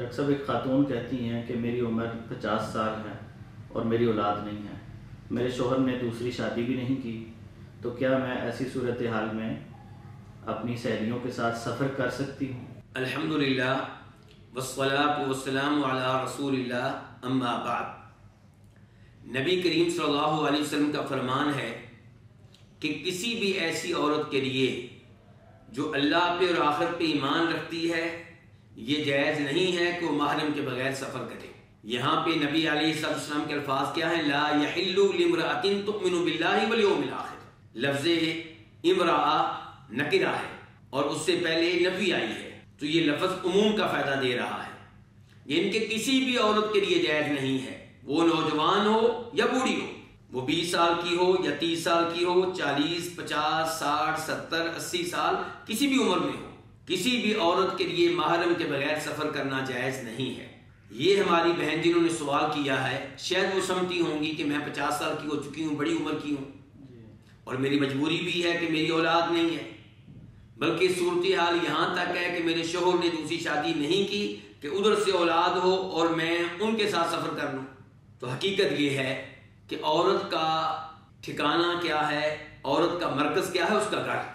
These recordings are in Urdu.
ڈاکٹر صاحب ایک خاتون کہتی ہیں کہ میری عمر 50 سال ہے اور میری اولاد نہیں ہے، میرے شوہر نے دوسری شادی بھی نہیں کی، تو کیا میں ایسی صورتحال میں اپنی سہیلیوں کے ساتھ سفر کر سکتی ہوں؟ الحمدللہ والصلاة والسلام علی رسول اللہ، اما بعد۔ نبی کریم صلی اللہ علیہ وسلم کا فرمان ہے کہ کسی بھی ایسی عورت کے لیے جو اللہ پہ اور آخرت پہ ایمان رکھتی ہے، یہ جائز نہیں ہے کہ وہ محرم کے بغیر سفر کرے۔ یہاں پہ نبی علیہ السلام کے الفاظ کیا ہیں؟ لا یحل لامرأۃ تؤمن باللہ والیوم الآخر۔ لفظ امرأہ نکرہ ہے اور اس سے پہلے نفی آئی ہے، تو یہ لفظ عموم کا فائدہ دے رہا ہے، یعنی کہ کسی بھی عورت کے لیے جائز نہیں ہے، وہ نوجوان ہو یا بوڑھی ہو، وہ 20 سال کی ہو یا 30 سال کی ہو، 40 50 60 70 80 سال کسی بھی عمر میں ہو، کسی بھی عورت کے لیے محرم کے بغیر سفر کرنا جائز نہیں ہے۔ یہ ہماری بہن جنہوں نے سوال کیا ہے، شاید وہ سمجھتی ہوں گی کہ میں 50 سال کی ہو چکی ہوں، بڑی عمر کی ہوں اور میری مجبوری بھی ہے کہ میری اولاد نہیں ہے، بلکہ صورتحال یہاں تک ہے کہ میرے شوہر نے دوسری شادی نہیں کی کہ ادھر سے اولاد ہو اور میں ان کے ساتھ سفر کر لوں۔ تو حقیقت یہ ہے کہ عورت کا ٹھکانہ کیا ہے، عورت کا مرکز کیا ہے، اس کا گھر۔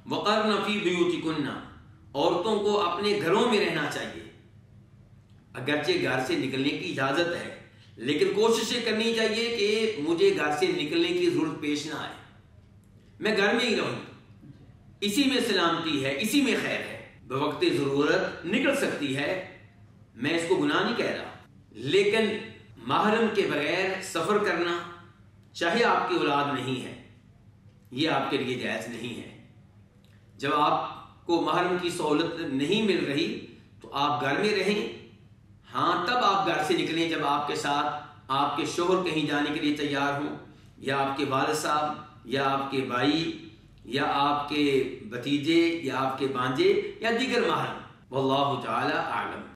وقرن فی بیوتکن، عورتوں کو اپنے گھروں میں رہنا چاہیے، اگرچہ گھر سے نکلنے کی اجازت ہے، لیکن کوششیں کرنی چاہیے کہ مجھے گھر سے نکلنے کی ضرورت پیش نہ آئے، میں گھر میں ہی رہوں، اسی میں سلامتی ہے، اسی میں خیر ہے۔ بوقت ضرورت نکل سکتی ہے، میں اس کو گناہ نہیں کہہ رہا، لیکن محرم کے بغیر سفر کرنا، چاہے آپ کی اولاد نہیں ہے، یہ آپ کے لیے جائز نہیں ہے۔ جب آپ کو محرم کی سہولت نہیں مل رہی تو آپ گھر میں رہیں، ہاں تب آپ گھر سے نکلیں جب آپ کے ساتھ آپ کے شوہر کہیں جانے کے لیے تیار ہوں، یا آپ کے والد صاحب، یا آپ کے بھائی، یا آپ کے بھتیجے، یا آپ کے بھانجے، یا دیگر محرم۔ واللہ تعالی اعلم۔